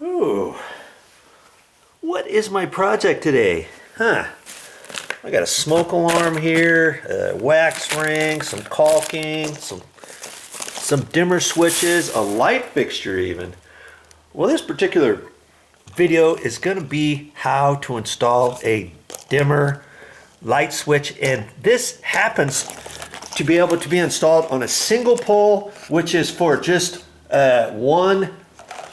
Ooh, what is my project today? I got a smoke alarm here, a wax ring, some caulking, some dimmer switches, a light fixture even. Well, this particular video is going to be how to install a dimmer light switch, and this happens to be able to be installed on a single pole, which is for just one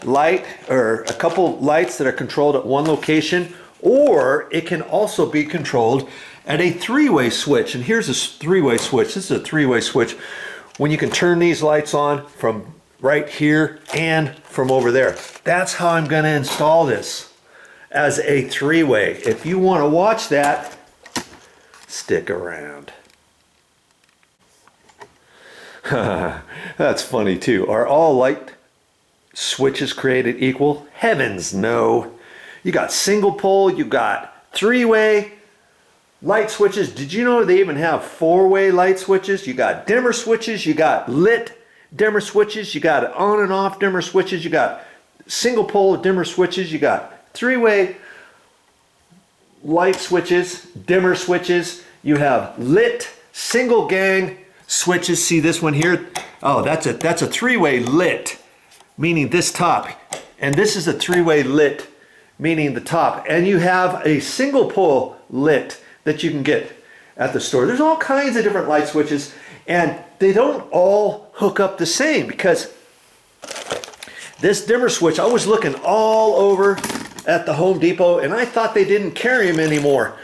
light or a couple lights that are controlled at one location, or it can also be controlled at a three-way switch. And here's a three-way switch. This is a three-way switch when you can turn these lights on from right here and from over there. That's how I'm going to install this as a three-way. If you want to watch that, stick around. That's funny too. Are all light switches created equal? Heavens no. You got single pole, you got three-way light switches. Did you know they even have four-way light switches? You got dimmer switches, you got lit dimmer switches, you got on and off dimmer switches, you got single pole dimmer switches, you got three-way light switches, dimmer switches, you have lit single gang switches. See this one here? Oh, that's a three-way lit, meaning this top, and this is a three-way lit, meaning the top. And you have a single pole lit that you can get at the store. There's all kinds of different light switches, and they don't all hook up the same, because this dimmer switch, I was looking all over at the Home Depot and I thought they didn't carry them anymore.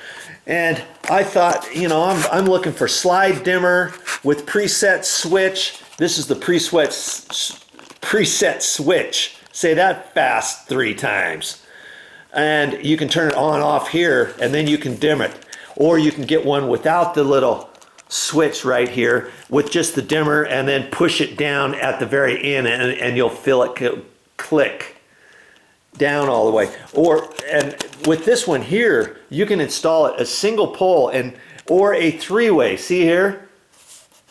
And I thought, you know, I'm looking for slide dimmer with preset switch. This is the preset switch. Say that fast 3 times. And you can turn it on and off here, and then you can dim it. Or you can get one without the little switch right here with just the dimmer, and then push it down at the very end, and you'll feel it click down all the way. And with this one here, you can install it a single pole or a three-way. See here?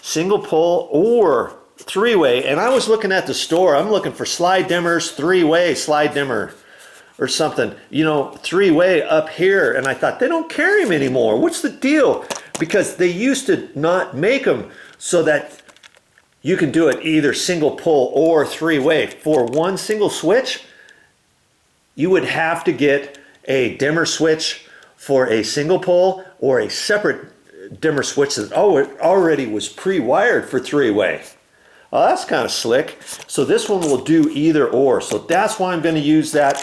Single pole or three-way. And I was looking at the store, I'm looking for slide dimmers, three-way slide dimmer or something, you know, three-way up here. And I thought, they don't carry them anymore. What's the deal? Because they used to not make them so that you can do it either single pole or three-way. For one single switch, you would have to get a dimmer switch for a single pole, or a separate dimmer switch that already was pre-wired for three-way. Well, that's kind of slick. So this one will do either or. So that's why I'm going to use that